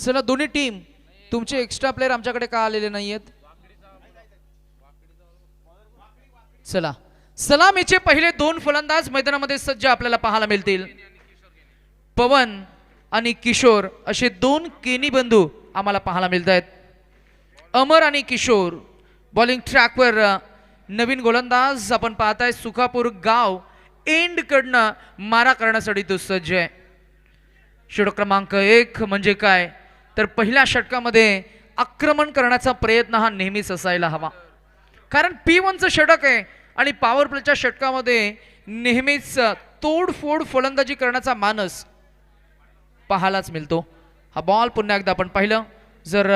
चला दोन्ही टीम तुमचे एक्स्ट्रा प्लेयर आमच्याकडे का आलेले नाहीयेत? चला सलामीचे पहिले दोन फलंदाज मैदानामध्ये सज्ज आपल्याला पाहायला मिळतील. पवन आणि किशोर असे दोन केनी बंधू आम्हाला पाहायला मिळत आहेत. अमर आणि किशोर बॉलिंग ट्रॅकवर नवीन गोलंदाज आपण पाहताय. सुखापूर गाव एंड कडनं मारा करण्यासाठी तो सज्ज आहे. षटक क्रमांक 1 म्हणजे काय तर पहिल्या षटकामध्ये आक्रमण करण्याचा प्रयत्न हा नेहमीच असायला हवा, कारण P1चं षटक आहे आणि पॉवर प्लेच्या षटकामध्ये नेहमीच तोडफोड फलंदाजी करण्याचा मानस पाहायलाच मिळतो. हा बॉल पुन्हा एकदा आपण पाहिलं जर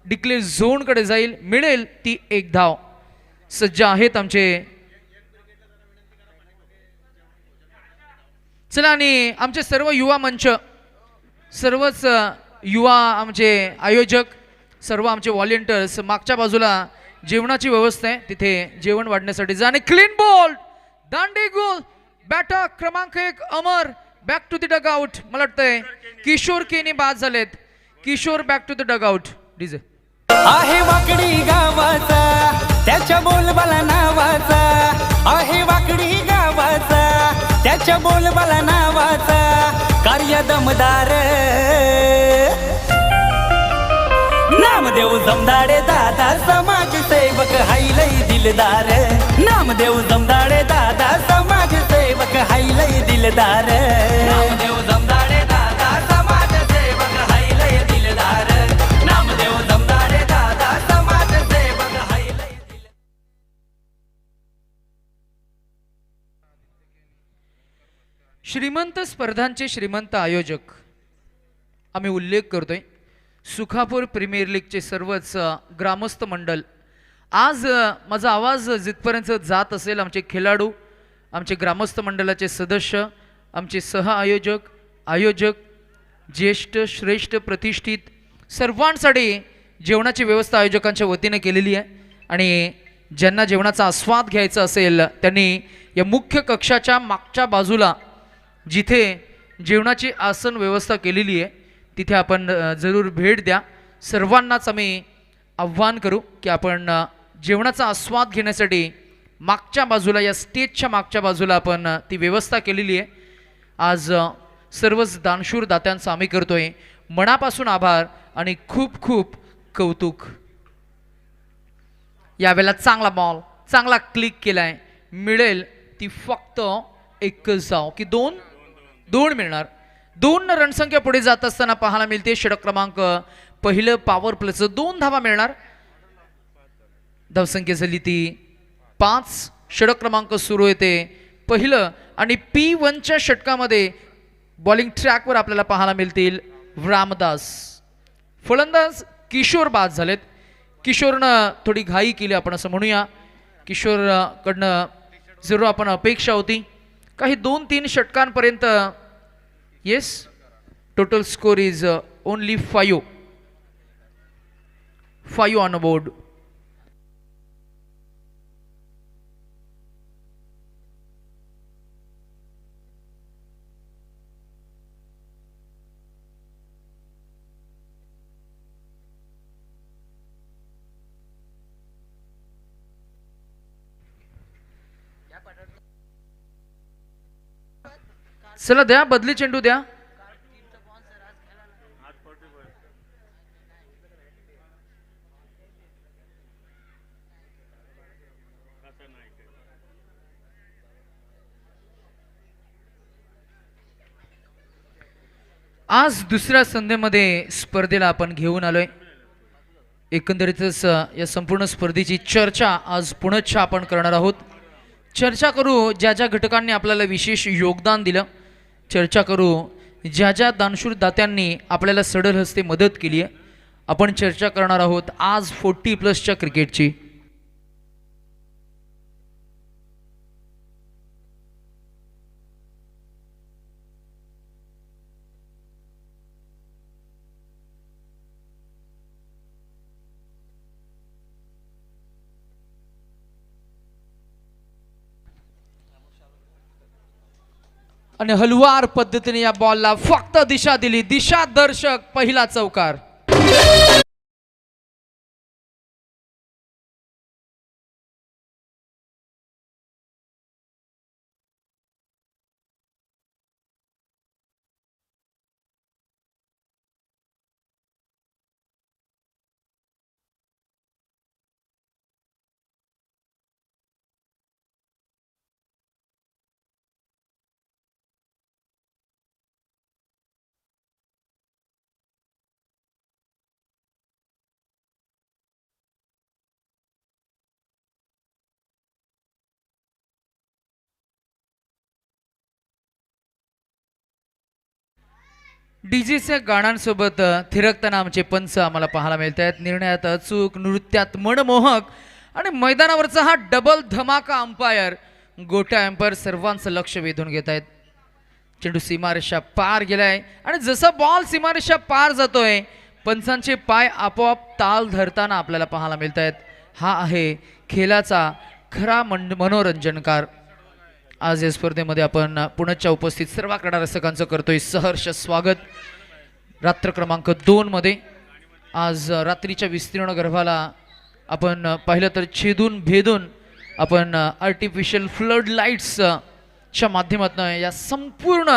डिक्लेअर झोन कडे जाईल, मिळेल ती एक धाव. सज्ज आहेत आमचे. चला आणि आमचे सर्व युवा मंच, सर्वच युवा आमचे आयोजक, सर्व आमचे व्हॉलेंटियर्स, मागच्या बाजूला जेवणाची व्यवस्था आहे, तिथे जेवण वाढण्यासाठी जा. आणि क्लीन बॉल दांडी गोल. बॅटर क्रमांक 1 Amar back to the dugout. मला वाटतंय किशोर केनी बाद झालेत. Kishor back to the dugout. DJ आहे वाकडी गावाचा त्याच्या बोलबाला नावाचा, आहे वाकडी गावाचा त्याच्या बोलबाला नावाचा, कार्य दमदार नामदेव जमदाडे दादा समाजसेवक हायलय दिलदार, नामदेव जमदाडे दादा समाजसेवक हायलय दिलदार, नामदेव जमदाडे दादा समाजसेवक हायलय दिलदार, नामदेव जमदाडे दादा समाजसेवक हायलय दिलदार. श्रीमंत स्पर्धांचे श्रीमंत आयोजक आम्ही उल्लेख करतोय. सुखापूर प्रीमियर लीगचे सर्वच ग्रामस्थ मंडळ. आज माझा आवाज जिथपर्यंत जात असेल, आमचे खेळाडू, आमचे ग्रामस्थ मंडळाचे सदस्य, आमचे सह आयोजक, आयोजक, ज्येष्ठ श्रेष्ठ प्रतिष्ठित सर्वांसाठी जेवणाची व्यवस्था आयोजकांच्या वतीने केलेली आहे. आणि ज्यांना जेवणाचा आस्वाद घ्यायचा असेल त्यांनी या मुख्य कक्षाच्या मागच्या बाजूला जिथे जेवणाची आसन व्यवस्था केलेली आहे तिथे आपण जरूर भेट द्या. सर्वांनाच आम्ही आव्हान करू की आपण जेवणाचा आस्वाद घेण्यासाठी मागच्या बाजूला, या स्टेजच्या मागच्या बाजूला आपण ती व्यवस्था केलेली आहे. आज सर्वच दानशूर दात्यांचा आम्ही करतोय मनापासून आभार आणि खूप खूप कौतुक. यावेळेला चांगला बॉल, चांगला क्लिक केलाय, मिळेल ती फक्त एकच धाव की दोन मिळणार. 2 रणसंख्या पुढे जात असताना पाहायला मिळते. षटक क्रमांक पहिलं पॉवर प्लेचं 2 धावा मिळणार. धावसंख्या झाली ती 5. षटक क्रमांक सुरू येते पहिलं आणि P1च्या षटकामध्ये बॉलिंग ट्रॅकवर आपल्याला पाहायला मिळतील रामदास. फलंदाज किशोर बाद झालेत. किशोरनं थोडी घाई केली आपण असं म्हणूया. किशोर कडनं जरूर आपण अपेक्षा होती काही 2-3 षटकांपर्यंत. Yes, total score is only 5 on board. चला द्या, बदली चेंडू द्या. आज दुसऱ्या संधीमध्ये स्पर्धेला आपण घेऊन आलोय. एकंदरीतच या संपूर्ण स्पर्धेची चर्चा आज पुनश्च आपण करणार आहोत. चर्चा करू ज्या ज्या घटकांनी आपल्याला विशेष योगदान दिलं. चर्चा करू ज्या ज्या दानशूर दात्यांनी आपल्याला सढळ हस्ते मदत केली आहे. आपण चर्चा करणार आहोत आज 40+ क्रिकेटची. आणि हलवार पद्धतीने या बॉलला फक्त दिशा दिली. दिशा दर्शक पहिला चौकार. डीजेच्या गाण्यांसोबत थिरकताना आमचे पंच आम्हाला पाहायला मिळत आहेत. निर्णयात अचूक, नृत्यात मनमोहक आणि मैदानावरचा हा डबल धमाका अंपायर, गोट्या अंपायर सर्वांचं लक्ष वेधून घेत आहेत. चेंडू सीमारेषा पार गेलाय आणि जसा बॉल सीमारेषा पार जातोय पंचांचे पाय आपोआप ताल धरताना आपल्याला पाहायला मिळत आहेत. हा आहे खेळाचा खरा मनोरंजनकार. आज या स्पर्धेमध्ये आपण पुण्याच्या उपस्थित सर्व क्रीडा रसिकांचं करतोय सहर्ष स्वागत. रात्र क्रमांक 2 मध्ये आज रात्रीच्या विस्तीर्ण गर्भाला आपण पाहिलं तर छेदून भेदून आपण आर्टिफिशियल फ्लड लाईट्सच्या माध्यमातून या संपूर्ण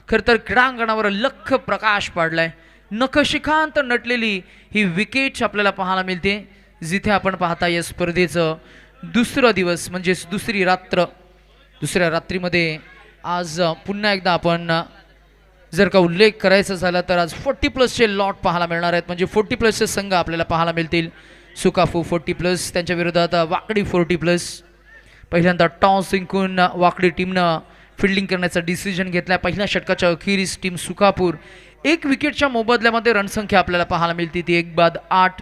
खरं तर क्रीडांगणावर लख प्रकाश पाडलाय. नखशिखांत नटलेली ही विकेट आपल्याला पाहायला मिळते, जिथे आपण पाहता या स्पर्धेचं दुसरा दिवस म्हणजेच दुसरी रात्र. दुसऱ्या रात्रीमध्ये आज पुन्हा एकदा आपण जर का उल्लेख करायचा झाला तर आज 40+ लॉट पाहायला मिळणार आहेत. म्हणजे 40+ संघ आपल्याला पाहायला मिळतील. सुकाफू 40+, त्यांच्या विरोधात वाकडी 40+. पहिल्यांदा टॉस जिंकून वाकडी टीमनं फिल्डिंग करण्याचा डिसिजन घेतला. पहिल्या षटकाच्या अखेरीस टीम सुकापूर 1 विकेटच्या मोबदल्यामध्ये रणसंख्या आपल्याला पाहायला मिळते ती 1/8.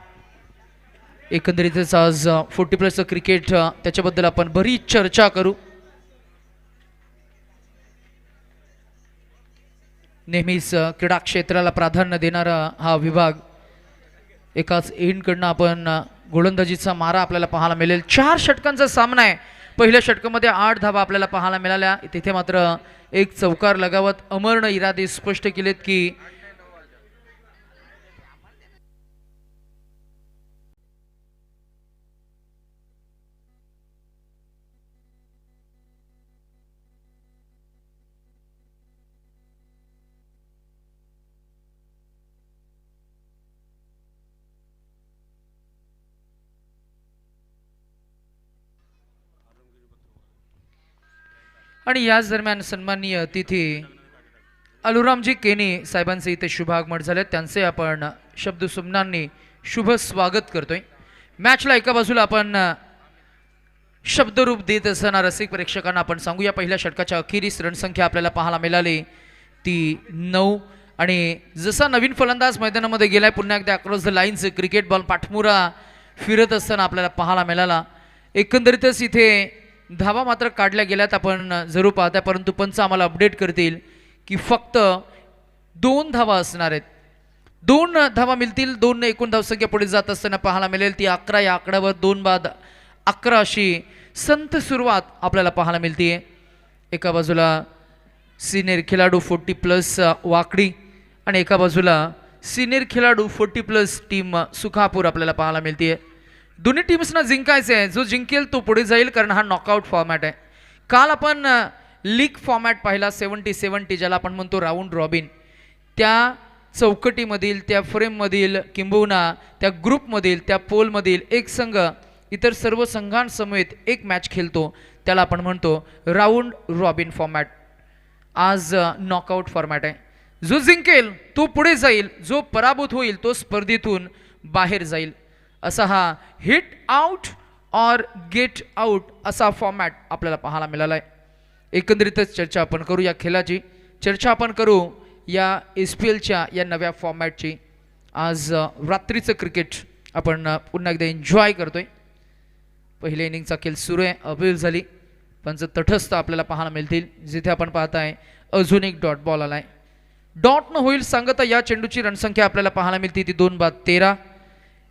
एकंदरीतच आज 40+ क्रिकेट त्याच्याबद्दल आपण बरीच चर्चा करू. नेहमीच क्रीडा क्षेत्राला प्राधान्य देणारा हा विभाग. एकाच एंडकडनं आपण गोलंदाजीचा मारा आपल्याला पाहायला मिळेल. 4 षटकांचा सामना आहे. पहिल्या षटकामध्ये 8 धावा आपल्याला पाहायला मिळाल्या. तिथे मात्र एक चौकार लगावत अमरनं इरादे स्पष्ट केलेत की आणि याच दरम्यान सन्माननीय अतिथी अलुरामजी केनी साहेबांचे इथे शुभागमन झाले. त्यांचे आपण शब्द सुमनांनी शुभ स्वागत करतोय. मॅचला एका बाजूला आपण शब्दरूप देत असताना रसिक प्रेक्षकांना आपण सांगूया पहिल्या षटकाच्या अखेरीस रणसंख्या आपल्याला पाहायला मिळाली ती 9. आणि जसा नवीन फलंदाज मैदानामध्ये गेलाय पुन्हा एकदा across the lines cricket ball पाठमुरा फिरत असताना आपल्याला पाहायला मिळाला. एकंदरीतच इथे धावा मात्र काढल्या गेल्यात आपण जरूर पाहता, परंतु पंच आम्हाला अपडेट करतील की फक्त 2 धावा असणार आहेत. 2 धावा मिळतील. 2 एकूण धावसंख्या पुढे जात असताना पाहायला मिळेल ती 11. या आकड्यावर 2/11 अशी संत सुरुवात आपल्याला पाहायला मिळते. एका बाजूला सिनियर खेळाडू 40+ वाकडी आणि एका बाजूला सिनियर खेळाडू 40+ टीम सुखापूर आपल्याला पाहायला मिळते. दोन्ही टीम्सना जिंकायचे आहे. जो जिंकेल तो पुढे जाईल, कारण हा नॉकआउट फॉर्मॅट आहे. काल आपण लीग फॉर्मॅट पाहिला 70-70 ज्याला आपण म्हणतो राऊंड रॉबिन. त्या चौकटीमधील त्या फ्रेममधील किंबहुना त्या ग्रुपमधील त्या पोलमधील एक संघ इतर सर्व संघांसमवेत एक मॅच खेळतो, त्याला आपण म्हणतो राऊंड रॉबिन फॉर्मॅट. आज नॉकआउट फॉर्मॅट आहे. जो जिंकेल तो पुढे जाईल, जो पराभूत होईल तो स्पर्धेतून बाहेर जाईल. असा हा हिट आउट और गेट आउट असा फॉर्मॅट आपल्याला पाहायला मिळाला आहे. एकंदरीतच चर्चा आपण करू या खेळाची, चर्चा आपण करू या SPLच्या या नव्या फॉर्मॅटची. आज रात्रीचं क्रिकेट आपण पुन्हा एकदा एन्जॉय करतोय. पहिल्या इनिंगचा खेळ सुरू आहे, अपील झाली, पंच तटस्थ आपल्याला पाहायला मिळतील. जिथे आपण पाहताय अजून एक डॉट बॉल आलाय. डॉट न होईल सांगता या चेंडूची रणसंख्या आपल्याला पाहायला मिळते ती 2/13.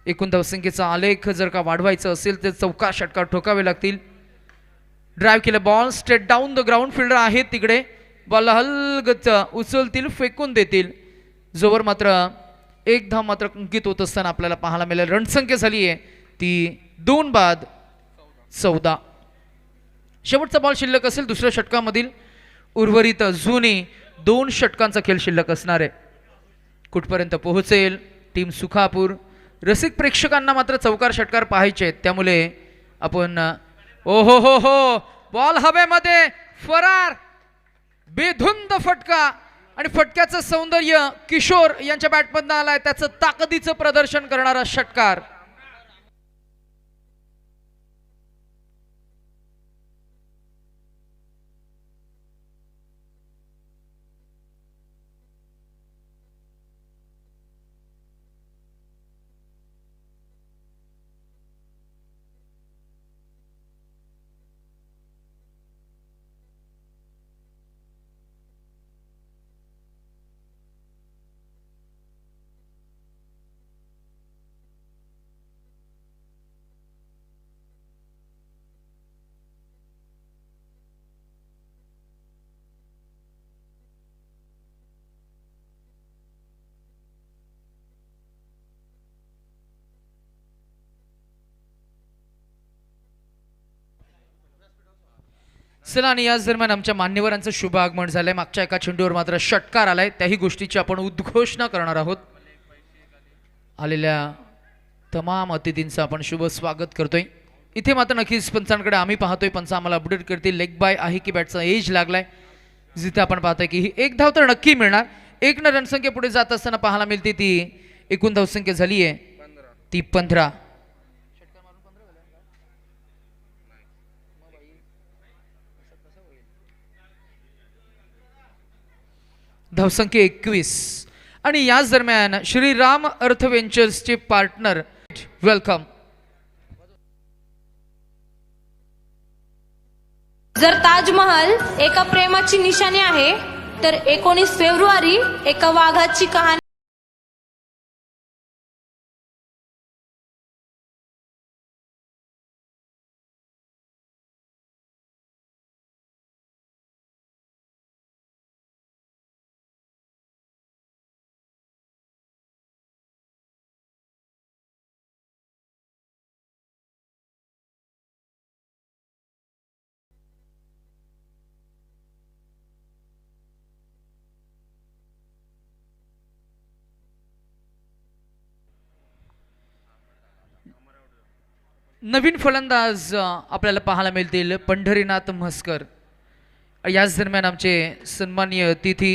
एकूण धावसंख्येचा आलेख जर का वाढवायचा असेल तर चौकार षटकार ठोकावे लागतील. ड्राईव्ह केलं ball straight down the ground, fielder आहेत तिकडे बॉल हलगत उचलतील, फेकून देतील. जोवर मात्र एक धाव मात्र अंकित होत असताना आपल्याला पाहायला मिळेल. रणसंख्या झाली आहे ती 2 बाद 14. शेवटचा बॉल शिल्लक असेल दुसऱ्या षटकामधील. उर्वरित अजूनही 2 षटकांचा खेळ शिल्लक असणार आहे. कुठपर्यंत पोहोचेल टीम सुखापूर? रसिक प्रेक्षकांना मात्र चौकार षटकार पाहायचे आहेत, त्यामुळे आपण ओ हो हो हो, बॉल हवेमध्ये फरार, बेधुंद फटका आणि फटक्याचं सौंदर्य किशोर यांच्या बॅटमधनं आलाय. त्याचं ताकदीचं प्रदर्शन करणारा षटकार. चला, आणि याच दरम्यान आमच्या मान्यवरांचं शुभ आगमन झालंय. मागच्या एका चेंडूवर मात्र षटकार आलाय, त्याही गोष्टीची आपण उद्घोषणा करणार आहोत. आलेल्या तमाम अतिथींचं आपण शुभ स्वागत करतोय. इथे मात्र नक्कीच पंचांकडे आम्ही पाहतोय, पंच आम्हाला अपडेट करतील लेग बाय आहे की बॅटचा एज लागलाय. जिथे आपण पाहतोय की ही 1 धाव तर नक्की मिळणार. 1 न रणसंख्या पुढे जात असताना पाहायला मिळते ती एकूण धावसंख्या झाली आहे ती 15. धावसंख्या 21. आणि याच दरम्यान श्रीराम अर्थ वेंचर्सचे पार्टनर वेलकम. जर ताजमहल एका प्रेमाची निशाणी आहे तर 19 फेब्रुवारी एका वाघाची कहाणी. नवीन फलंदाज आपल्याला पाहायला मिळतील पंढरीनाथ म्हसकर. याच दरम्यान आमचे सन्माननीय अतिथी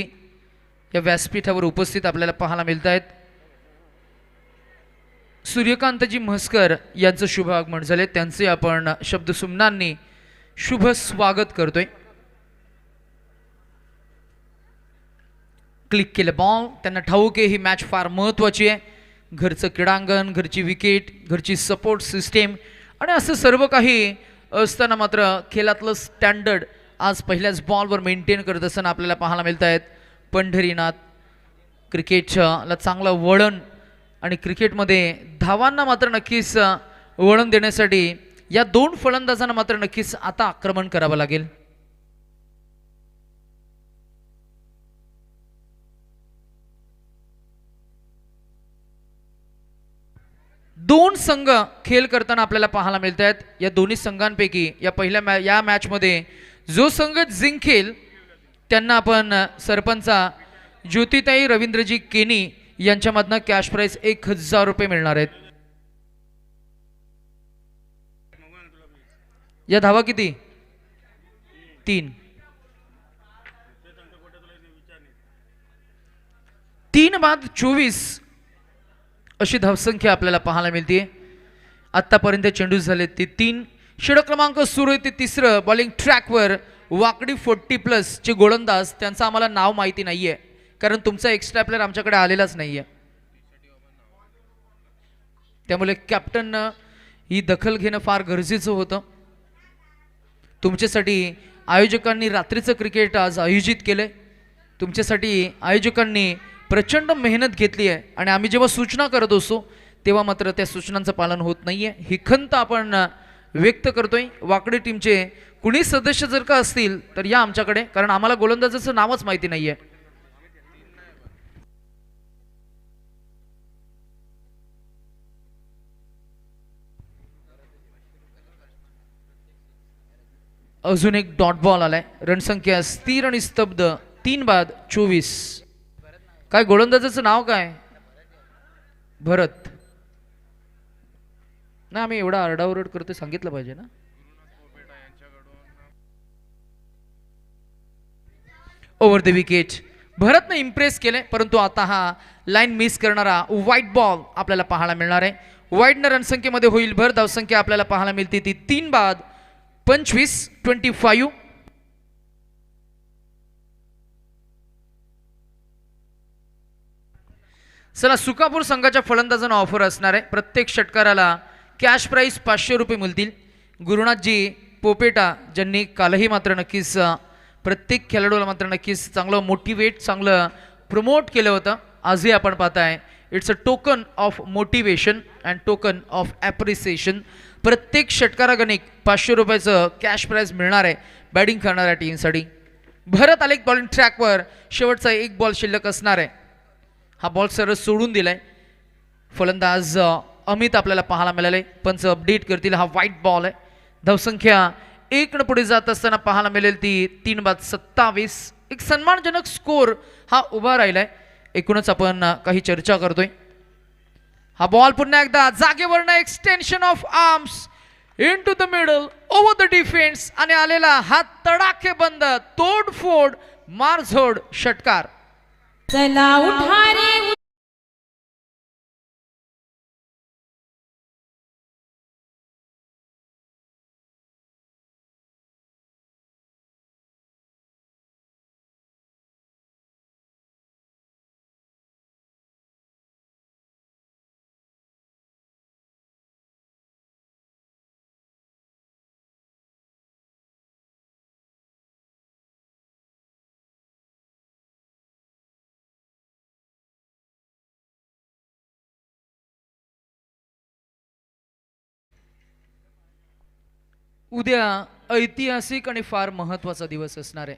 या व्यासपीठावर उपस्थित आपल्याला पाहायला मिळत आहेत. सूर्यकांतजी म्हसकर यांचं शुभ आगमन झाले, त्यांचे आपण शब्दसुमनांनी शुभ स्वागत करतोय. क्लिक केलं बॉल, त्यांना ठाऊक आहे ही मॅच फार महत्त्वाची आहे. घरचं क्रीडांगण, घरची विकेट, घरची सपोर्ट सिस्टीम आणि असं सर्व काही असताना मात्र खेळातलं स्टँडर्ड आज पहिल्याच बॉलवर मेंटेन करत असताना आपल्याला पाहायला मिळत आहेत. पंढरीनाथ क्रिकेटला चांगलं वळण आणि क्रिकेटमध्ये धावांना मात्र नक्कीच वळण देण्यासाठी या 2 फलंदाजांना मात्र नक्कीच आता आक्रमण करावं लागेल. दोन संघ खेळ करताना आपल्याला पाहायला मिळत आहेत. या दोन्ही संघांपैकी या पहिल्या या मॅचमध्ये जो संघ जिंकेल त्यांना आपण सरपंचा ज्योतिताई रवींद्रजी केनी यांच्यामधनं कॅश प्राइज 1000 रुपये मिळणार आहेत. या धावा किती? 3. 3 बाद 24 अशी धावसंख्या आपल्याला पाहायला मिळते. आतापर्यंत चेंडू झाले ते 3. षटक क्रमांक सुरू आहे ते 3रं. बॉलिंग ट्रॅकवर वाकडी 40+ चे गोलंदाज, त्यांचं आम्हाला नाव माहिती नाहीये कारण तुमचा एक्स्ट्रा प्लेअर आमच्याकडे आलेलाच नाहीये. त्यामुळे कॅप्टननं ही दखल घेणं फार गरजेचं होतं. तुमच्यासाठी आयोजकांनी रात्रीचं क्रिकेट आज आयोजित केलंय. तुमच्यासाठी आयोजकांनी प्रचंड मेहनत घेतली आहे आणि आम्ही जेव्हा सूचना करत असतो तेव्हा मात्र त्या सूचनांचं पालन होत नाहीये. ही खंत आपण व्यक्त करतोय. वाकडी टीमचे कुणी सदस्य जर का असतील तर या आमच्याकडे, कारण आम्हाला गोलंदाजाचं नावच माहिती नाहीये. अजून एक डॉट बॉल आलाय. रणसंख्या स्थिर आणि स्तब्ध 3 बाद 24. काय गोलंदाजाचं नाव काय? भरत. ना आम्ही एवढा आरडाओरड करतो, सांगितलं पाहिजे ना. Over the wicket. भरतने इम्प्रेस केले, परंतु आता हा लाईन मिस करणारा व्हाईट बॉल आपल्याला पाहायला मिळणार आहे. व्हाईटनं रणसंख्येमध्ये होईल भर. धावसंख्या आपल्याला पाहायला मिळते ती 3 बाद 25. चला, सुकापूर संघाच्या फलंदाजांना ऑफर असणार आहे. प्रत्येक षटकाराला कॅश प्राईज 500 रुपये मिळतील. गुरुनाथजी पोपेटा ज्यांनी कालही मात्र नक्कीच प्रत्येक खेळाडूला मात्र नक्कीच चांगलं मोटिवेट, चांगलं प्रमोट केलं होतं. आजही आपण पाहताय it's a token of motivation and token of appreciation. प्रत्येक षटकारागणिक 500 रुपयाचं कॅश प्राईज मिळणार आहे बॅटिंग करणाऱ्या टीमसाठी. भरत आले बॉलिंग ट्रॅकवर. शेवटचा एक बॉल शिल्लक असणार आहे. हा बॉल सरळ सोडून दिलाय. फलंदाज अमित आपल्याला पाहायला मिळाले. पंच अपडेट करतील. हा व्हाईट बॉल आहे. धावसंख्या 1 पुढे जात असताना पाहायला मिळेल ती 3 बाद 27. एक सन्मानजनक स्कोर हा उभा राहिलाय. एकूणच आपण काही चर्चा करतोय. हा बॉल पुन्हा एकदा जागेवरनं extension of arms into the middle over the defence आणि आलेला हा तडाखे बंद तोडफोड मारझोड षटकार. चला उठा रे उद्या ऐतिहासिक आणि फार महत्वाचा दिवस असणार आहे.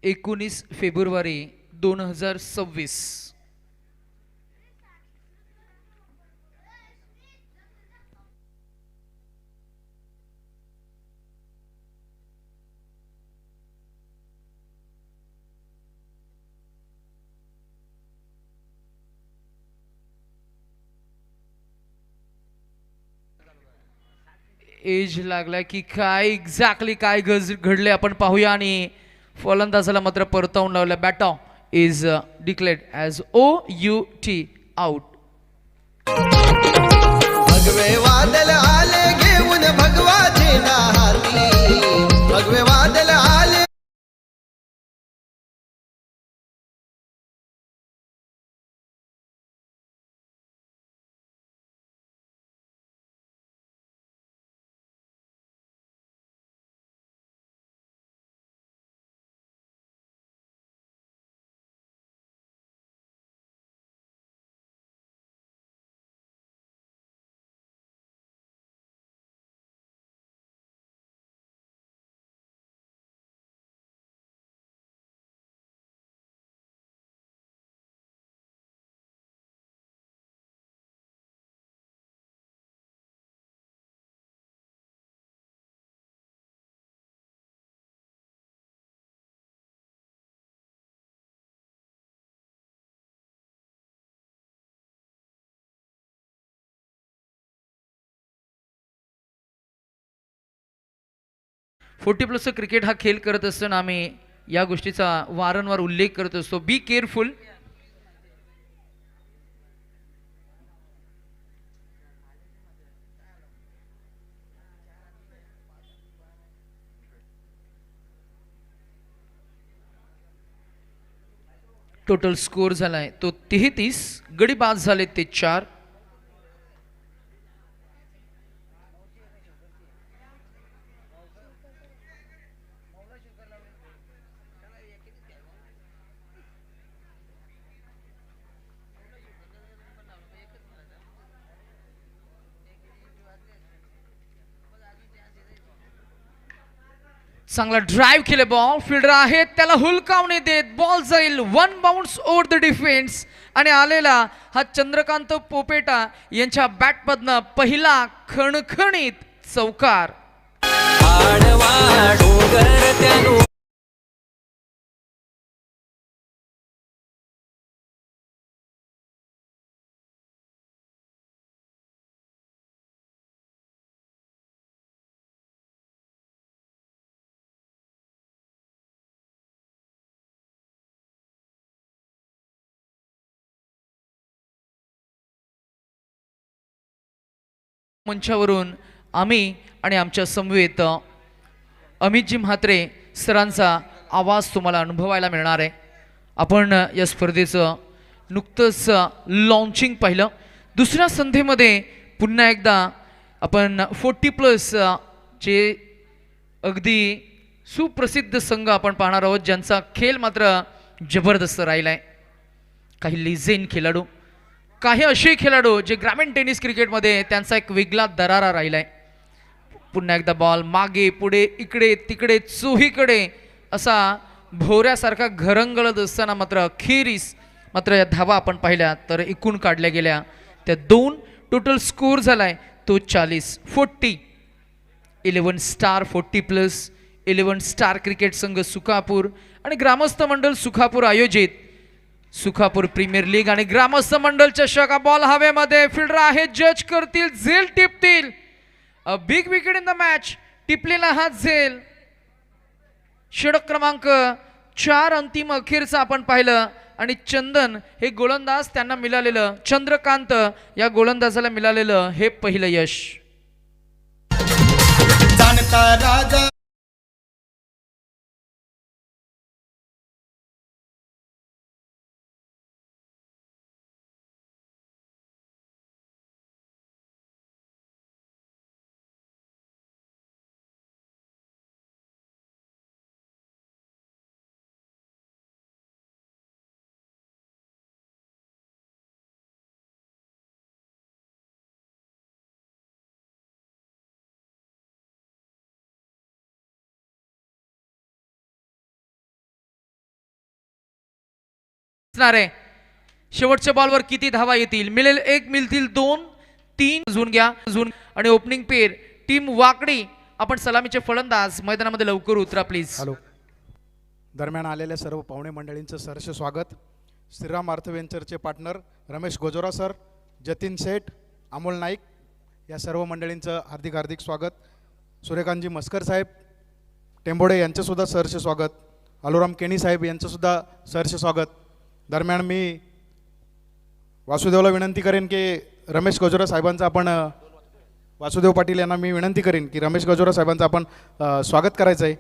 19 फेब्रुवारी 2026. एज लागलाय की काय एक्झॅक्टली काय घडले आपण पाहूया. आणि फलंदाजाला मात्र परतावून लावलं. Batter is declared as OUT out. भगवे वादल आले घेऊन भगवाचे हाती. भगवे वादल आले. फोर्टी प्लस क्रिकेट हा खेळ करत असताना आम्ही या गोष्टीचा वारंवार उल्लेख करत असतो. Be careful. टोटल स्कोर झालाय तो 33. गडी बाद झाले ते 4. चांगला ड्राईव्ह केले बॉल, फिल्डर आहेत त्याला हुलकावणी देत बॉल जाईल 1 बाउन्स ओव्हर द डिफेन्स आणि आलेला हा चंद्रकांत पोपेटा यांच्या बॅटमधनं पहिला खणखणीत चौकार. आडवा डोंगर त्यानु मंचावरून आम्ही आणि आमच्या समवेत अमितजी म्हात्रे सरांचा आवाज तुम्हाला अनुभवायला मिळणार आहे. आपण या स्पर्धेचं नुकतंच लॉन्चिंग पाहिलं. दुसऱ्या संधीमध्ये पुन्हा एकदा आपण 40+ चे अगदी सुप्रसिद्ध संघ आपण पाहणार आहोत, ज्यांचा खेळ मात्र जबरदस्त राहिला आहे. काही लिजेंड खेळाडू, काही असे खेळाडू जे ग्रामीण टेनिस क्रिकेटमध्ये त्यांचा एक वेगळा दरारा राहिला आहे. पुन्हा एकदा बॉल मागे पुढे इकडे तिकडे चोहीकडे असा भोवऱ्यासारखा घरंगळत असताना मात्र अखेरीस मात्र या धावा आपण पाहिल्या तर एकूण काढल्या गेल्या त्या 2. टोटल स्कोर झालाय तो 40. 11 स्टार 40+, 11 स्टार क्रिकेट संघ सुखापूर आणि ग्रामस्थ मंडळ सुखापूर आयोजित सुखापूर प्रीमियर लीग आणि ग्रामस्थ मंडळ चषक. बॉल हवेमध्ये, फिल्डर आहे, जज करतील, झेल टिपतील. A big wicket in the match. टिपलेला हा झेल षटक क्रमांक 4 अंतिम अखेरचा आपण पाहिलं आणि चंदन हे गोलंदाज त्यांना मिळालेलं, चंद्रकांत या गोलंदाजाला मिळालेलं हे पहिलं यश. जाणता राजा आहे. शेवटच्या बॉलवर किती धावा येतील? मिळेल 1, मिळतील 2, 3. झून घ्या झून आणि ओपनिंग पेर टीम वाकडी. आपण सलामीचे फलंदाज मैदानामध्ये लवकर उतरा प्लीज. हॅलो. दरम्यान आलेल्या सर्व पाहुणे मंडळींचं सहर्ष स्वागत. श्रीराम अर्थ वेंचरचे पार्टनर रमेश गोजोरा सर, जतीन शेठ, अमोल नाईक या सर्व मंडळींचं हार्दिक हार्दिक स्वागत. सूर्यकांतजी मस्कर साहेब टेंबोडे यांचंसुद्धा सहर्ष स्वागत. आलोराम केणी साहेब यांचंसुद्धा सहर्ष स्वागत. दरम्यान मी वासुदेवला विनंती करेन की रमेश गजोरा साहेबांचं आपण वासुदेव पाटील यांना मी विनंती करेन की रमेश गजोरा साहेबांचं आपण स्वागत करायचं आहे.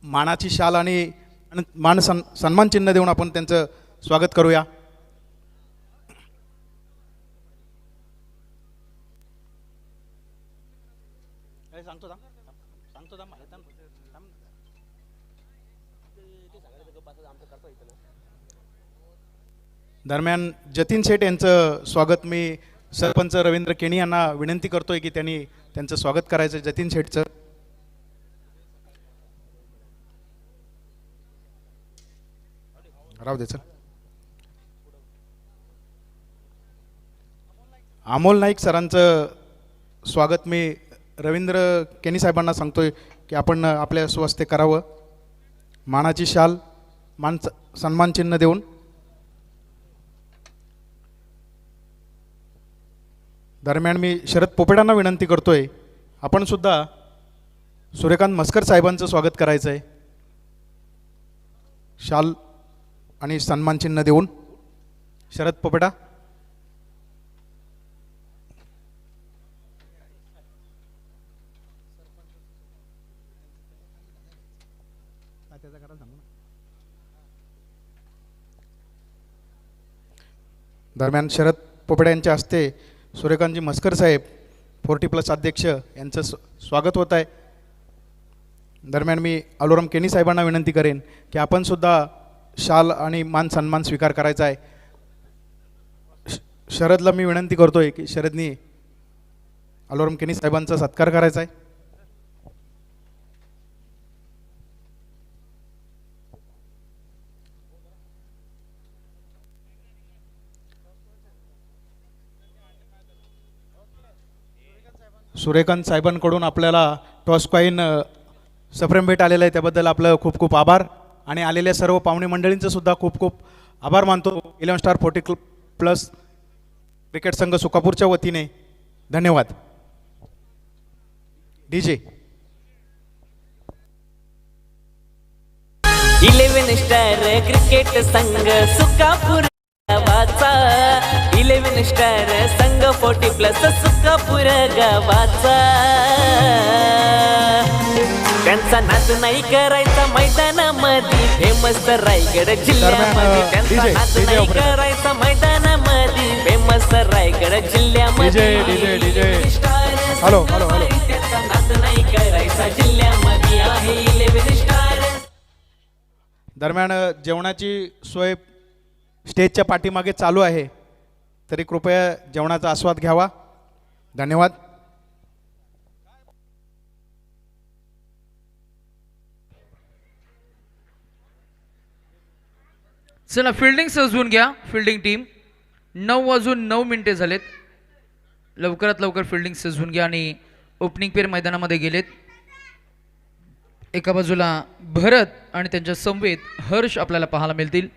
मानाची शाल आणि मान सन्मान चिन्ह देऊन आपण त्यांचं स्वागत करूया. दरम्यान जतीन शेठ यांचं स्वागत मी सरपंच रवींद्र केणी यांना विनंती करतोय की त्यांनी त्यांचं स्वागत करायचं. जतीन शेठचं राव द्यायचं. अमोल नाईक सरांचं स्वागत मी रवींद्र केणी साहेबांना सांगतोय की आपण आपल्या स्वहस्ते करावं. मानाची शाल, मान सन्मान चिन्ह देऊन. दरम्यान मी शरद पोपेटांना विनंती करतोय आपण सुद्धा सूर्यकांत मस्कर साहेबांचं स्वागत करायचं आहे. शाल आणि सन्मान चिन्ह देऊन. शरद पोपेटा. दरम्यान शरद पोपेटा यांच्या हस्ते सूर्यकांतजी मस्कर साहेब 40+ अध्यक्ष यांचं स्वागत होत आहे. दरम्यान मी आलोराम केणी साहेबांना विनंती करेन की आपण सुद्धा शाल आणि मान सन्मान स्वीकार करायचा आहे. शरदला मी विनंती करतोय की शरदनी आलोराम केणी साहेबांचा सत्कार करायचा आहे. सूर्यकांत साहेबांकडून आपल्याला टॉस कॉईन सप्रेम भेट आलेलं आहे, त्याबद्दल आपलं खूप खूप आभार. आणि आलेल्या सर्व पाहुणे मंडळींचं सुद्धा खूप खूप आभार मानतो 11 स्टार 40+ क्रिकेट संघ सुकापूरच्या वतीने. धन्यवाद. DJ 11 स्टार क्रिकेट संघ सुकापूर गावाचा. 11 स्टार संघ 40+ सुकापूर गावाचा. त्यांचा नाच नाही करायचा मैदानामध्ये, फेमस रायगड जिल्ह्यामध्ये. त्यांचा नाच नाही करायचा मैदानामध्ये, फेमस रायगड जिल्ह्यामध्ये. Hello hello hello. त्यांचा नाच नाही करायचा जिल्ह्यामध्ये आहे 11 स्टार. दरम्यान जेवणाची सोय स्टेजच्या पाठीमागे चालू आहे, तरी कृपया जेवणाचा आस्वाद घ्यावा. धन्यवाद. चला फिल्डिंग सजवून घ्या. फिल्डिंग टीम 9:09 झालेत. लवकरात लवकर फिल्डिंग सजवून घ्या आणि ओपनिंग पेअर मैदानामध्ये गेलेत. एका बाजूला भरत आणि त्यांच्या समवेत हर्ष आपल्याला पाहायला मिळतील.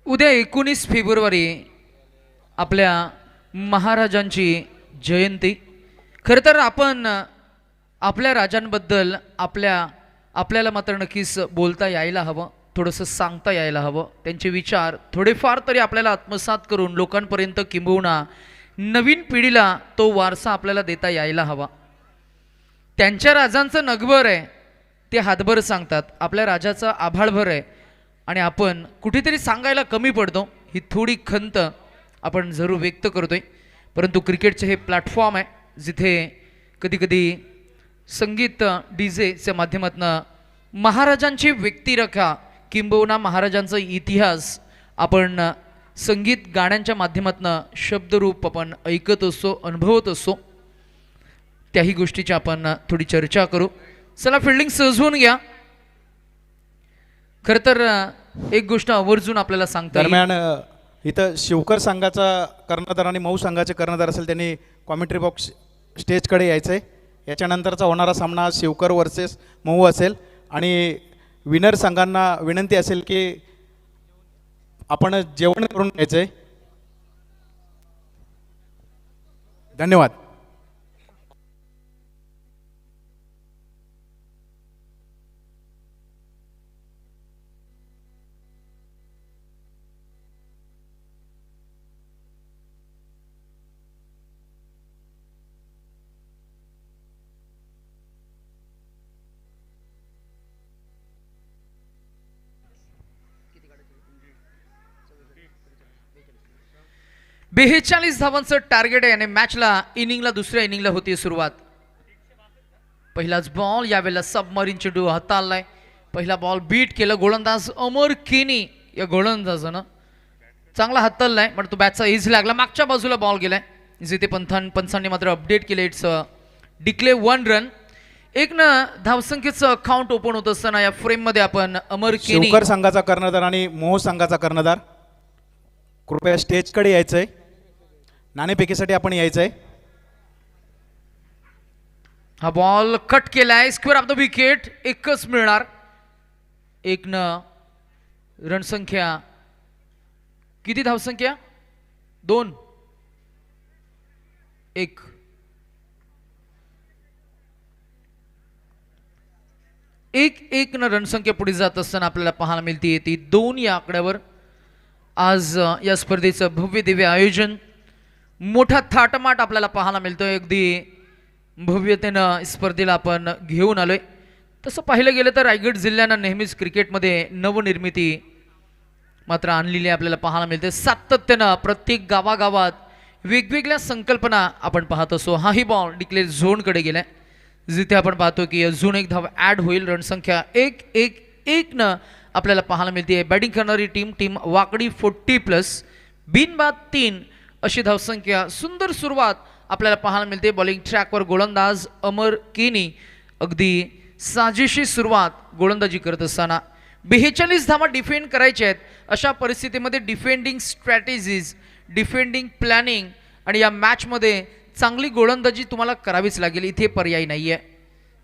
उद्या 19 फेब्रुवारी आपल्या महाराजांची जयंती. खरं तर आपण आपल्या राजांबद्दल आपल्याला मात्र नक्कीच बोलता यायला हवं, थोडंसं सांगता यायला हवं. त्यांचे विचार थोडेफार तरी आपल्याला आत्मसात करून लोकांपर्यंत किंबहुना नवीन पिढीला तो वारसा आपल्याला देता यायला हवा. त्यांच्या राजांचं नगभर आहे, ते हातभर सांगतात. आपल्या राजाचं आभाळभर आहे आणि आपण कुठेतरी सांगायला कमी पडतो. ही थोडी खंत आपण जरूर व्यक्त करतोय. परंतु क्रिकेटचे हे प्लॅटफॉर्म आहे, जिथे कधीकधी संगीत डीजेच्या माध्यमातून महाराजांची व्यक्तिरेखा किंबहुना महाराजांचा इतिहास आपण संगीत गाण्यांच्या माध्यमातून शब्दरूप आपण ऐकत असतो, अनुभवत असतो. त्याही गोष्टीची आपण थोडी चर्चा करू. चला फिल्डिंग सजवून घ्या. खरं तर एक गोष्ट आवर्जून आपल्याला सांगता येईल. दरम्यान इथं शिवकर संघाचा कर्णधार आणि मऊ संघाचे कर्णधार असेल, त्यांनी कॉमेंट्री बॉक्स स्टेजकडे यायचं आहे. याच्यानंतरचा होणारा सामना शिवकर वर्सेस मऊ असेल आणि विनर संघांना विनंती असेल की आपण जेवण करून घ्यायचं आहे. धन्यवाद. बेचाळीस धावांचं टार्गेट आहे आणि मॅचला इनिंगला दुसऱ्या इनिंगला होती सुरुवात. पहिलाच बॉल यावेळेला सबमरीन चेंडू हाताळलाय. पहिला बॉल बीट केलं गोलंदाज अमर केनी. या गोलंदाजानं चांगला हाताळलाय, पण तो बॅटचा इझी लागला. मागच्या बाजूला बॉल गेलाय, जिथे पंचांनी मात्र अपडेट केले. It's declare 1 run. एक ना धावसंख्येचं अकाउंट ओपन होत असताना या फ्रेममध्ये आपण अमर केनी शिवकर संघाचा कर्णधार आणि मोह संघाचा कर्णधार कृपया स्टेजकडे यायचं आहे. नाणेफेकीसाठी आपण यायचं आहे. हा बॉल कट केलाय. Square of the wicket. एकच मिळणार. एक न रणसंख्या किती धावसंख्या 2 1. एक न रणसंख्या पुढे जात असताना आपल्याला पाहायला मिळते ती 2 या आकड्यावर. आज या स्पर्धेचं भव्य दिव्य आयोजन, मोठा थाटमाट आपल्याला पाहायला मिळतोय. अगदी भव्यतेनं स्पर्धेला आपण घेऊन आलोय. तसं पाहिलं गेलं तर रायगड जिल्ह्यानं नेहमीच क्रिकेटमध्ये नवनिर्मिती मात्र आणलेली आपल्याला पाहायला मिळते. सातत्यानं प्रत्येक गावागावात वेगवेगळ्या संकल्पना आपण पाहत असतो. हाही बॉल डिक्लेअर झोनकडे गेलाय, जिथे आपण पाहतो की अजून एक धाव ॲड होईल. रणसंख्या 1-1-1 न आपल्याला पाहायला मिळते. बॅटिंग करणारी टीम वाकडी 40+, बिनबाद 3 अशी धावसंख्या. सुंदर सुरुवात आपल्याला पाहायला मिळते. बॉलिंग ट्रॅकवर गोलंदाज अमर केनी अगदी साजेशी सुरुवात गोलंदाजी करत असताना 42 धावा डिफेंड करायच्या आहेत. अशा परिस्थितीमध्ये डिफेंडिंग स्ट्रॅटेजीज, डिफेंडिंग प्लॅनिंग आणि या मॅचमध्ये चांगली गोलंदाजी तुम्हाला करावीच लागेल. इथे पर्याय नाही आहे.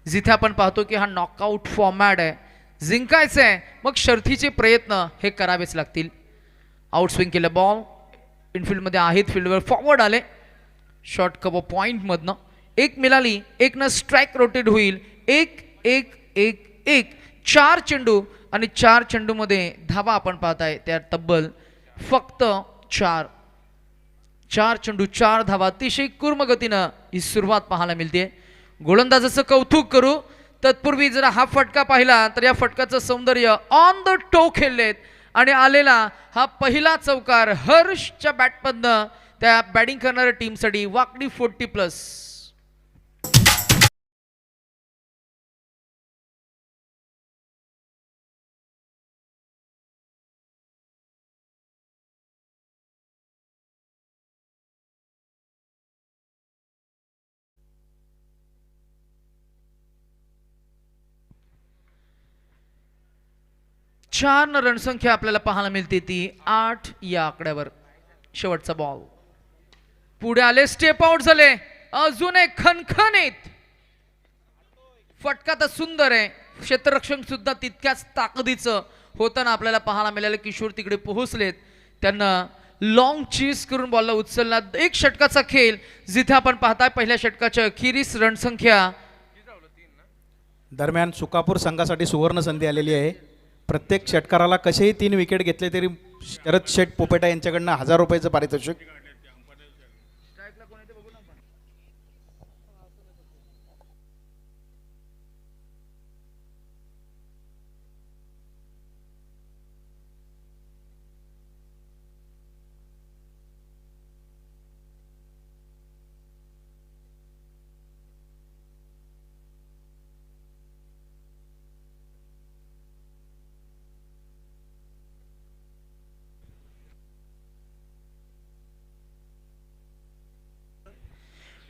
जिथे आपण पाहतो की हा नॉकआउट फॉर्मॅट आहे, जिंकायचं आहे, मग शर्थीचे प्रयत्न हे करावेच लागतील. आउट स्विंग केलं बॉल इनफिल्डमध्ये आहेत, फील्डवर फॉरवर्ड आले. शॉर्ट कव्हर पॉईंटमधनं एक मिळाली, एकनं स्ट्राईक रोटेट होईल. 1-1-1-1 4 चेंडू आणि 4 चेंडूमध्ये धावा आपण पाहताय त्या तब्बल फक्त 4 चेंडू 4 धावा. अतिशय कुर्म गतीनं ही सुरुवात पाहायला मिळते. गोलंदाजाचं कौतुक करू. तत्पूर्वी जर हा फटका पाहिला तर या फटकाचं सौंदर्य ऑन द टो खेळलेत आणि आलेला हा पहिला चौकार हर्षच्या बॅटमधनं त्या बॅटिंग करणाऱ्या टीमसाठी वाकडी 40+. चार रणसंख्या आपल्याला पाहायला मिळते ती 8 या आकड्यावर. शेवटचा बॉल पुढे आले, स्टेप आउट झाले. अजून एक खणखणीत फटका तर सुंदर आहे. क्षेत्ररक्षण सुद्धा तितक्याच ताकदीचं होताना आपल्याला पाहायला मिळालं. किशोर तिकडे पोहोचलेत, त्यांना लॉंग चीज करून बॉलला उचलला. एक षटकाचा खेळ जिथे आपण पाहताय पहिल्या षटकाच्या अखेरीस रणसंख्या. दरम्यान सुकापूर संघासाठी सुवर्ण संधी आलेली आहे. प्रत्येक षटकाराला कसेही 3 विकेट घेतले तरी शरद शेठ पोपेटा यांच्याकडनं 1000 रुपयाचं पारितोषिक.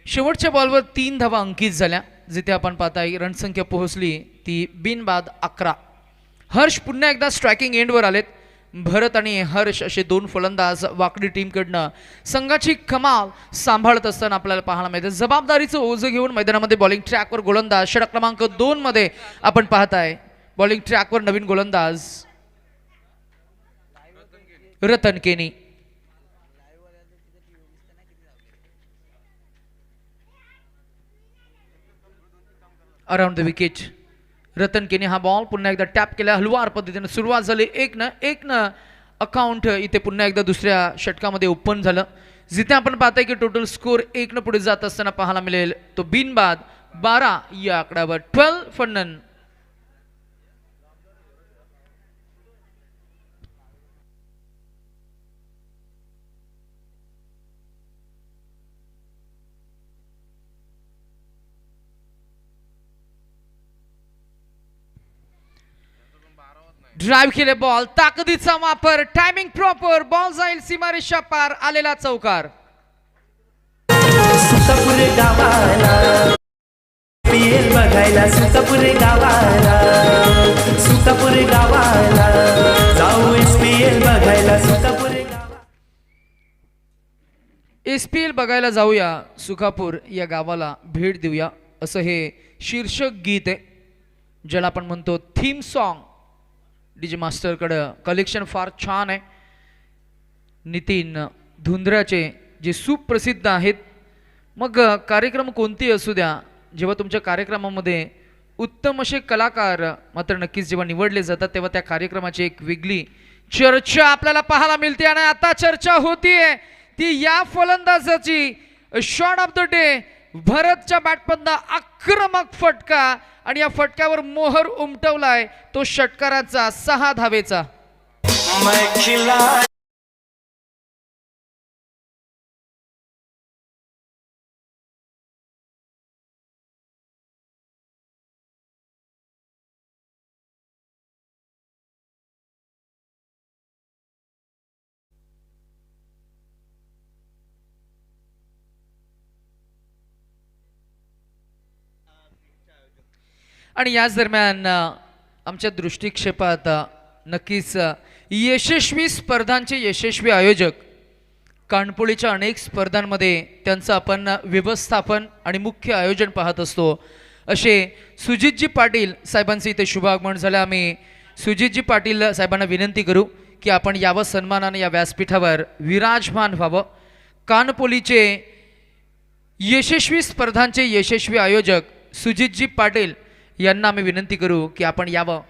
शेवटच्या बॉलवर 3 धावा अंकित झाल्या. जिथे आपण पाहताय रणसंख्या पोहोचली ती बिनबाद 11. हर्ष पुन्हा एकदा स्ट्रायकिंग एंडवर आलेत. भरत आणि हर्ष असे 2 फलंदाज वाकडी टीमकडनं संघाची कमाल सांभाळत असताना आपल्याला पाहायला मिळते. जबाबदारीचं ओझं घेऊन मैदानामध्ये बॉलिंग ट्रॅकवर गोलंदाज षटक क्रमांक 2 मध्ये आपण पाहताय. बॉलिंग ट्रॅकवर नवीन गोलंदाज रतन केनी. अराउंड द विकेट रतन केनी हा बॉल पुन्हा एकदा टॅप केला. हलवार पद्धतीने सुरुवात झाली. एक न अकाउंट इथे पुन्हा एकदा दुसऱ्या षटकामध्ये ओपन झालं. जिथे आपण पाहताय की टोटल स्कोर 1 पुढे जात असताना पाहायला मिळेल तो बिनबाद 12 या आकड्यावर. 12 फॉर नन. ड्राईव्ह केले बॉल, ताकदीचा वापर, टायमिंग प्रॉपर, बॉल जाईल सीमारेषा पार. आलेला चौकार. सुकापुरे गावाला पीएल बघायला, सुकापुरे गावाला, सुकापुरे गावाला जाऊ एसपीएल बघायला, सुकापुरे गावाला. एसपीएल बघायला जाऊया, सुखापूर या गावाला भेट देऊया, असं हे शीर्षक गीत आहे ज्याला आपण म्हणतो थीम सॉन्ग. डीजे मास्टरकडं कलेक्शन फार छान आहे. नितीन धुंद्राचे जे सुप्रसिद्ध आहेत. मग कार्यक्रम कोणतेही असू द्या, जेव्हा तुमच्या कार्यक्रमामध्ये उत्तम असे कलाकार मात्र नक्कीच जेव्हा निवडले जातात तेव्हा त्या कार्यक्रमाची एक वेगळी चर्चा आपल्याला पाहायला मिळते. आणि आता चर्चा होतीये ती या फलंदाजाची. शॉट ऑफ द डे भरतच्या बॅटमधनं आक्रमक फटका आणि या फटक्यावर मोहर उमटवलाय तो षटकाराचा 6 धावेचा. आणि याच दरम्यान आमच्या दृष्टिक्षेपात नक्कीच यशस्वी स्पर्धांचे यशस्वी आयोजक कानपोळीच्या अनेक स्पर्धांमध्ये त्यांचं आपण व्यवस्थापन आणि मुख्य आयोजन पाहत असतो असे सुजितजी पाटील साहेबांचे इथे शुभ आगमन झालं. आम्ही सुजितजी पाटील साहेबांना विनंती करू की आपण यावं सन्मानाने या व्यासपीठावर विराजमान व्हावं. कानपोलीचे यशस्वी स्पर्धांचे यशस्वी आयोजक सुजितजी पाटील यांना आम्ही विनंती करू की आपण यावं.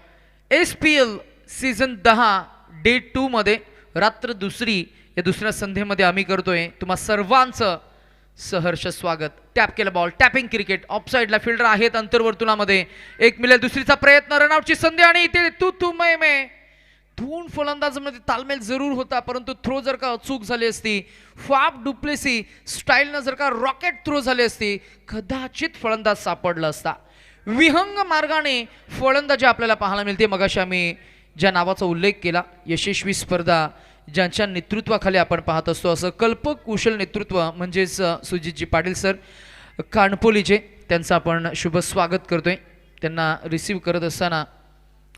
SPL सीझन 10 डे 2 मध्ये रात्र दुसरी या दुसऱ्या संध्येमध्ये आम्ही करतोय तुम्हा सर्वांचं सहर्ष स्वागत. टॅप केला बॉल, टॅपिंग क्रिकेट, ऑफसाईडला फिल्डर आहेत अंतर्वर्तुळामध्ये, एक मिळेल दुसरीचा प्रयत्न, रनआउटची संधी आणि इथे तू मै दोन फलंदाजांमध्ये तालमेल जरूर होता परंतु थ्रो जर का अचूक झाली असती, फाफ डुप्लेसी स्टाईलनं जर का रॉकेट थ्रो झाली असती, कदाचित फलंदाज सापडला असता. विहंग मार्गाने फलंदाजी आपल्याला पाहायला मिळते. मगाशी आम्ही ज्या नावाचा उल्लेख केला, यशस्वी स्पर्धा ज्यांच्या नेतृत्वाखाली आपण पाहत असतो, असं कल्पक कुशल नेतृत्व म्हणजेच सुजितजी पाटील सर कानपोलीचे, त्यांचं आपण शुभ स्वागत करतोय. त्यांना रिसीव करत असताना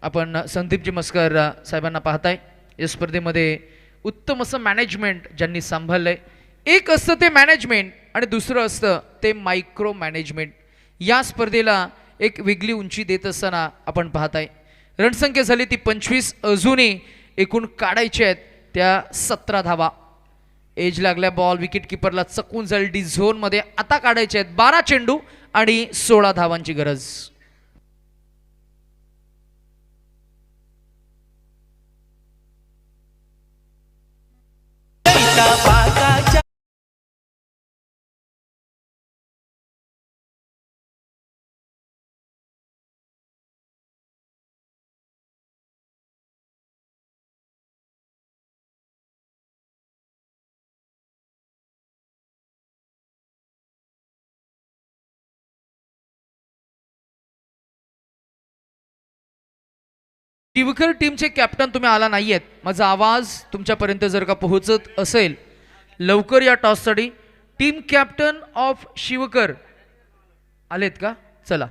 आपण संदीपजी मस्कर साहेबांना पाहताय. या स्पर्धेमध्ये उत्तम असं मॅनेजमेंट ज्यांनी सांभाळलंय. एक असतं ते मॅनेजमेंट आणि दुसरं असतं ते मायक्रो मॅनेजमेंट. या स्पर्धेला एक वेगळी उंची देत असताना आपण पाहताय. रणसंख्या झाली ती 25, अजूनही एकूण काढायचे आहेत त्या 17 धावा. एज लागल्या, बॉल विकेट किपरला चकून जाईल डी झोनमध्ये. आता काढायचे आहेत 12 चेंडू आणि 16 धावांची गरज. शिवकर टीमचे कॅप्टन तुम्ही आला नाहीयेत. माझा आवाज तुमच्यापर्यंत जर का पोहोचत असेल, लवकर या टॉससाठी. टीम कॅप्टन ऑफ शिवकर आलेत का? चला,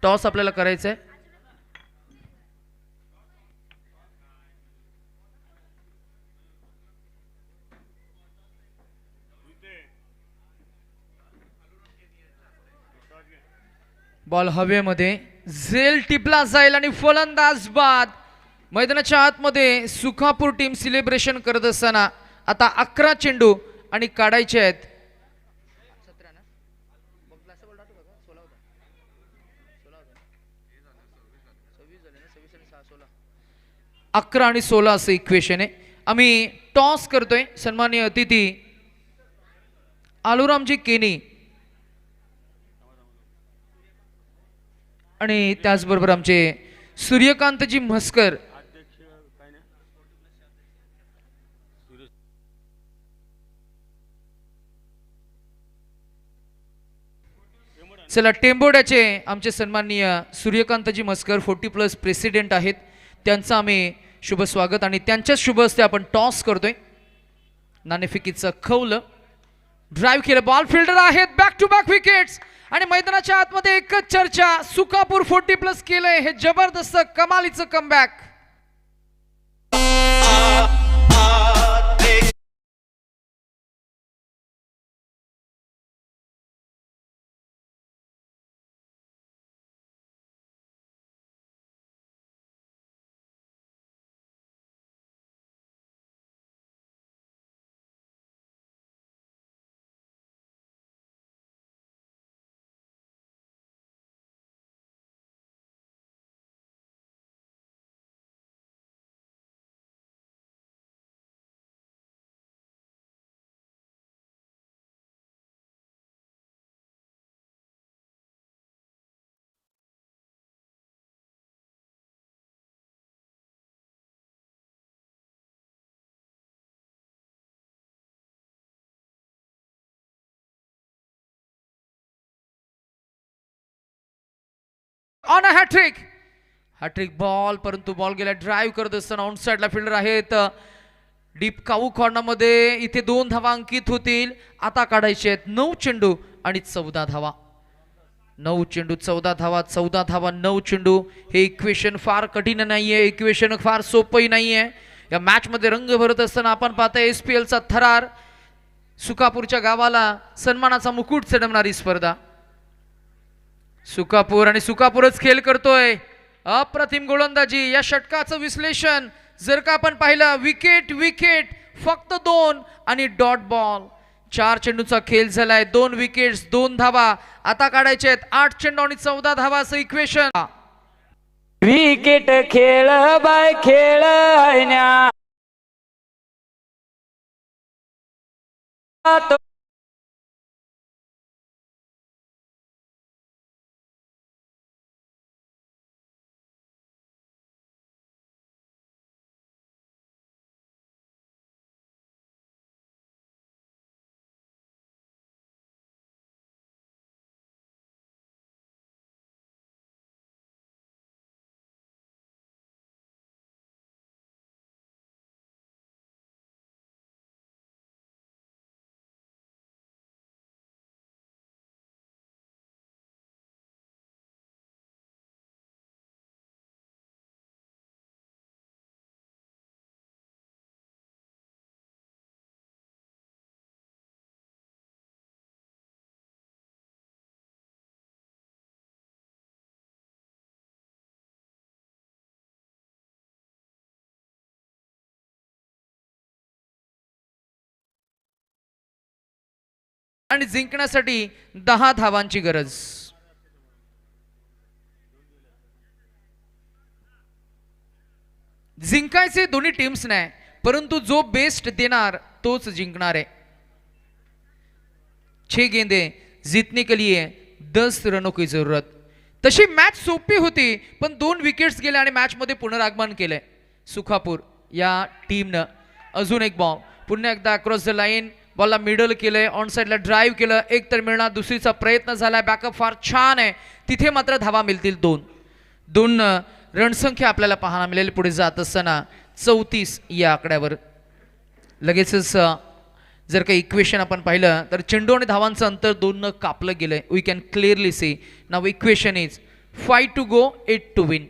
टॉस आपल्याला करायचं आहे. बॉल हवेमध्ये, झेल टिपला जाईल आणि फलंदाज बाद. मैदानाच्या आतमध्ये सुखापूर टीम सेलिब्रेशन करत असताना आता 11 चेंडू आणि काढायचे आहेत 11 आणि 16 असं इक्वेशन आहे. आम्ही टॉस करतोय. सन्माननीय अतिथी आलूरामजी केनी आणि त्याचबरोबर आमचे सूर्यकांतजी म्हस्कर चला. टेंबोड्याचे आमचे सन्माननीय सूर्यकांतजी म्हस्कर 40+ प्रेसिडेंट आहेत, त्यांचं आम्ही शुभ स्वागत आणि त्यांच्याच शुभ हस्ते आपण टॉस करतोय. नाणेफेकीचं खवलं, ड्राईव्ह केलं, बॉल फिल्डर आहेत, बॅक टू बॅक विकेट्स आणि मैदानाच्या आतमध्ये एकच चर्चा, सुखापूर 40+ केलंय हे जबरदस्त कमालीचं comeback. On a hattrick, hattrick ball, परंतु बॉल गेला ड्राईव्ह करत असताना ऑन साइडला फिल्डर आहेत. डीप काऊ कॉर्नरमध्ये इथे 2 धावा अंकित होतील. आता काढायचे आहेत 9 चेंडू आणि 14 धावा. 9 चेंडू 14 धावा, 14 धावा 9 चेंडू. हे इक्वेशन फार कठीण नाहीये, इक्वेशन फार सोपंही नाहीये. या मॅच मध्ये रंग भरत असताना आपण पाहतोय SPL चा थरार, सुकापूरच्या गावाला सन्मानाचा मुकुट चढवणारी स्पर्धा. सुकापूर आणि सुकापूरच खेळ करतोय. अप्रतिम गोलंदाजी. या षटकाचं विश्लेषण जर का आपण पाहिलं, विकेट विकेट फक्त 2 आणि डॉट बॉल. 4 चेंडूचा खेळ झालाय, 2 विकेट्स 2 धावा. आता काढायचे आहेत 8 चेंडू आणि 14 धावा असं इक्वेशन. विकेट खेळ बाय खेळ आहे आणि जिंकण्यासाठी 10 धावांची गरज. जिंकायचे दोन्ही टीम्स नाही, परंतु जो बेस्ट देणार तोच जिंकणार आहे. 6 गेंदे जीतने के लिए 10 रनों की जरूरत. तशी मॅच सोपी होती, पण 2 विकेट्स गेले आणि मॅच मध्ये पुनरागमन केलंय सुखापूर या टीमनं. अजून एक बॉल पुन्हा एकदा अक्रॉस द लाईन, बॉलला मिडल केलंय, ऑन साईडला ड्राईव्ह केलं, एक तर मिळणार, दुसरीचा प्रयत्न झालाय, बॅकअप फार छान आहे. तिथे मात्र धावा मिळतील 2 रणसंख्या आपल्याला पाहायला मिळेल पुढे जात असताना 34 या आकड्यावर. लगेचच जर का इक्वेशन आपण पाहिलं तर चेंडू आणि धावांचं अंतर 2 कापलं गेलंय. We can clearly see now equation is 5 to go 8 to win.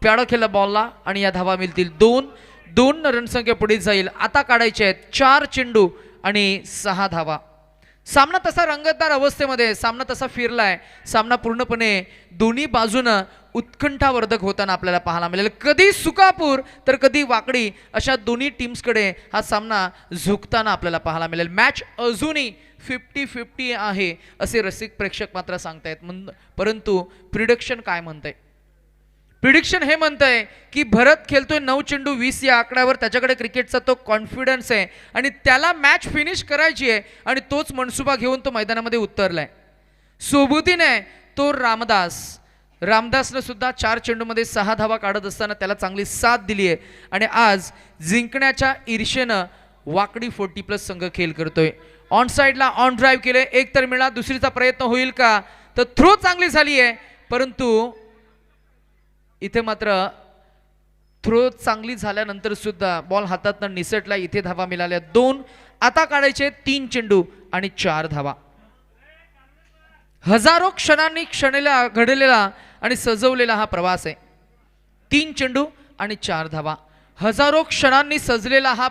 प्याडं केलं बॉलला आणि या धावा मिळतील 2 रणसंख्या पुढे जाईल. आता काढायचे आहेत 4 चेंडू आणि 6 धावा. सामना तसा रंगतदार अवस्थेमध्ये, सामना तसा फिरलाय, सामना पूर्णपणे दोन्ही बाजूनं उत्कंठावर्धक होताना आपल्याला पाहायला मिळेल. कधी सुकापूर तर कधी वाकडी अशा दोन्ही टीम्सकडे हा सामना झुकताना आपल्याला पाहायला मिळेल. मॅच अजूनही 50-50 आहे असे रसिक प्रेक्षक मात्र सांगतायत. परंतु प्रिडिक्शन काय म्हणतंय? प्रिडिक्शन हे म्हणतंय की भरत खेळतोय 9 चेंडू 20 या आकड्यावर. त्याच्याकडे क्रिकेटचा तो कॉन्फिडन्स आहे आणि त्याला मॅच फिनिश करायची आहे आणि तोच मनसुबा घेऊन तो मैदानामध्ये उतरलाय. सोबतीने तो रामदासनं सुद्धा 4 चेंडूमध्ये 6 धावा काढत असताना त्याला चांगली साथ दिली आहे. आणि आज जिंकण्याच्या ईर्षेनं वाकडी 40+ संघ खेळ करतोय. ऑन साईडला ऑन ड्राईव्ह केले, एक तर मिळणार, दुसरीचा प्रयत्न होईल का? तर थ्रो चांगली झाली आहे, परंतु इथे मात्र थ्रो चांगली झाल्यानंतर सुद्धा बॉल हातातनं निसटला. इथे धावा मिळाल्या 2. आता काढायचे 3 चेंडू आणि 4 धावा. हजारो क्षणांनी घडलेला आणि सजवलेला हा प्रवास आहे. 3 चेंडू आणि 4 धावा. हजारो क्षणांनी सजलेला हा